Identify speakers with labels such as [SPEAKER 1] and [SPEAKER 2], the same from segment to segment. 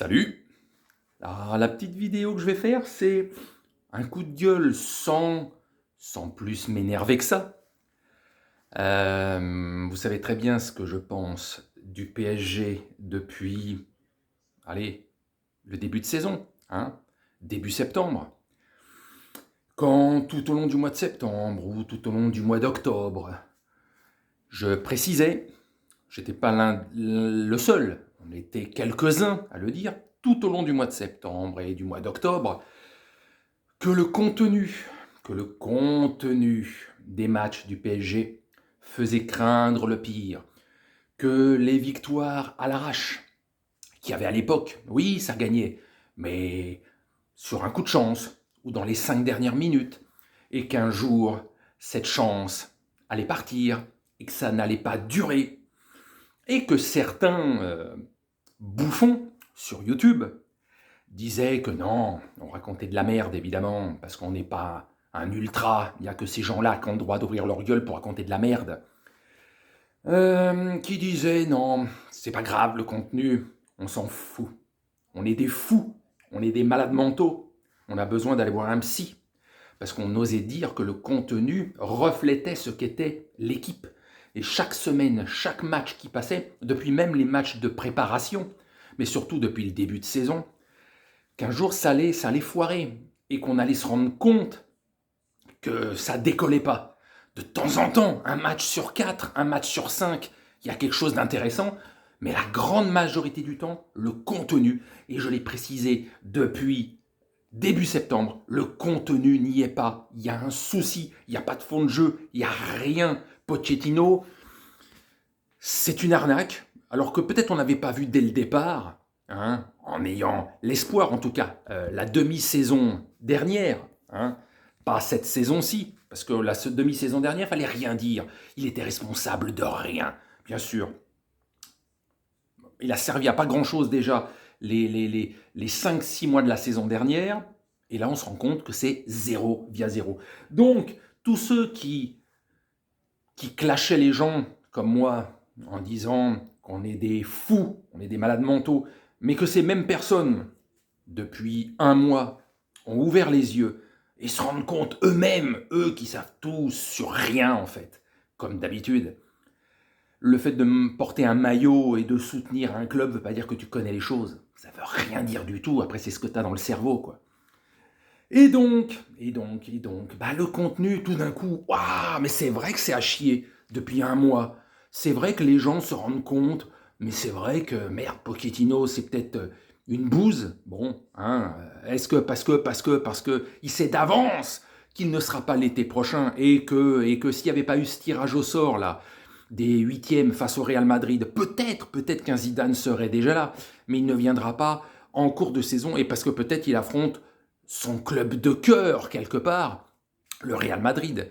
[SPEAKER 1] Salut! Alors, la petite vidéo que je vais faire, c'est un coup de gueule sans plus m'énerver que ça. Vous savez très bien ce que je pense du PSG depuis, allez, le début de saison, hein, début septembre. Quand tout au long du mois de septembre ou tout au long du mois d'octobre, je précisais, j'étais pas le seul, on était quelques-uns à le dire, tout au long du mois de septembre et du mois d'octobre, que le contenu des matchs du PSG faisait craindre le pire, que les victoires à l'arrache, qu'il y avait à l'époque, oui, ça gagnait, mais sur un coup de chance ou dans les 5 dernières minutes, et qu'un jour, cette chance allait partir et que ça n'allait pas durer, et que certains bouffons sur YouTube disait que non, on racontait de la merde évidemment, parce qu'on n'est pas un ultra, il n'y a que ces gens-là qui ont le droit d'ouvrir leur gueule pour raconter de la merde. Qui disait non, c'est pas grave le contenu, on s'en fout. On est des fous, on est des malades mentaux, on a besoin d'aller voir un psy, parce qu'on osait dire que le contenu reflétait ce qu'était l'équipe. Et chaque semaine, chaque match qui passait, depuis même les matchs de préparation, mais surtout depuis le début de saison, qu'un jour ça allait foirer et qu'on allait se rendre compte que ça décollait pas. De temps en temps, un match sur 4, un match sur 5, il y a quelque chose d'intéressant, mais la grande majorité du temps, le contenu, et je l'ai précisé depuis début septembre, le contenu n'y est pas. Il y a un souci, il n'y a pas de fond de jeu, il n'y a rien. Pochettino, c'est une arnaque, alors que peut-être on n'avait pas vu dès le départ, hein, en ayant l'espoir, en tout cas, la demi-saison dernière, hein, pas cette saison-ci, parce que la demi-saison dernière, il fallait rien dire. Il était responsable de rien, bien sûr. Il a servi à pas grand-chose déjà les 5-6 mois de la saison dernière, et là on se rend compte que c'est 0 via 0. Donc, tous ceux qui clashaient les gens comme moi en disant qu'on est des fous, on est des malades mentaux, mais que ces mêmes personnes, depuis un mois, ont ouvert les yeux et se rendent compte eux-mêmes, eux qui savent tout sur rien en fait, comme d'habitude. Le fait de porter un maillot et de soutenir un club ne veut pas dire que tu connais les choses. Ça veut rien dire du tout, après c'est ce que tu as dans le cerveau, quoi. Et donc, le contenu, tout d'un coup, waouh, mais c'est vrai que c'est à chier depuis un mois. C'est vrai que les gens se rendent compte, mais c'est vrai que, merde, Pochettino, c'est peut-être une bouse. Bon, hein, est-ce que parce que il sait d'avance qu'il ne sera pas l'été prochain et que s'il n'y avait pas eu ce tirage au sort, là, des huitièmes face au Real Madrid, peut-être qu'un Zidane serait déjà là, mais il ne viendra pas en cours de saison et parce que peut-être il affronte son club de cœur, quelque part, le Real Madrid.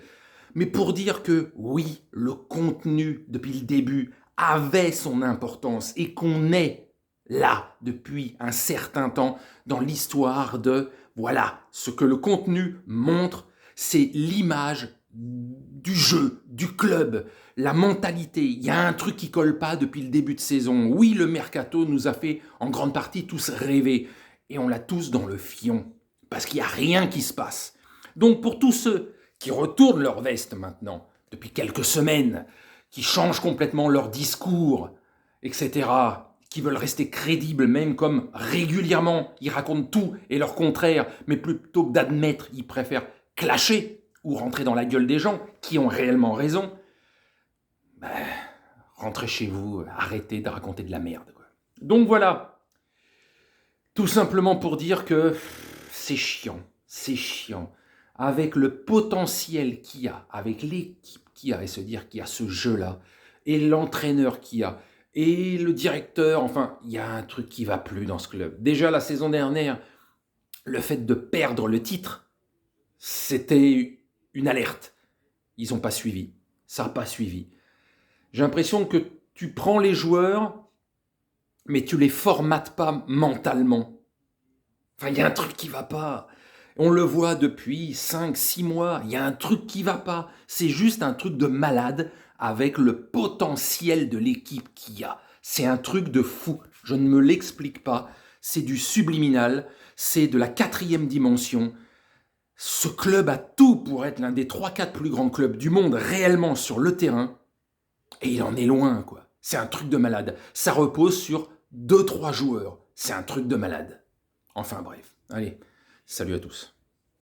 [SPEAKER 1] Mais pour dire que oui, le contenu, depuis le début, avait son importance et qu'on est là depuis un certain temps dans l'histoire de, voilà, ce que le contenu montre, c'est l'image du jeu, du club, la mentalité. Il y a un truc qui colle pas depuis le début de saison. Oui, le mercato nous a fait en grande partie tous rêver et on l'a tous dans le fion parce qu'il n'y a rien qui se passe. Donc pour tous ceux qui retournent leur veste maintenant, depuis quelques semaines, qui changent complètement leur discours, etc., qui veulent rester crédibles, même comme régulièrement, ils racontent tout et leur contraire, mais plutôt que d'admettre, ils préfèrent clasher ou rentrer dans la gueule des gens qui ont réellement raison, ben, rentrez chez vous, arrêtez de raconter de la merde, quoi. Donc voilà, tout simplement pour dire que c'est chiant, avec le potentiel qu'il y a, avec l'équipe qu'il y a, et se dire qu'il y a ce jeu-là, et l'entraîneur qu'il y a, et le directeur, enfin, il y a un truc qui va plus dans ce club. Déjà la saison dernière, le fait de perdre le titre, c'était une alerte. Ils n'ont pas suivi, ça n'a pas suivi. J'ai l'impression que tu prends les joueurs, mais tu les formates pas mentalement. Enfin, il y a un truc qui va pas. On le voit depuis 5-6 mois, il y a un truc qui va pas. C'est juste un truc de malade avec le potentiel de l'équipe qu'il y a. C'est un truc de fou. Je ne me l'explique pas. c'est du subliminal, c'est de la 4e dimension. Ce club a tout pour être l'un des 3-4 plus grands clubs du monde réellement sur le terrain, et il en est loin, quoi. C'est un truc de malade. Ça repose sur 2-3 joueurs. C'est un truc de malade. Enfin bref, allez, salut à tous.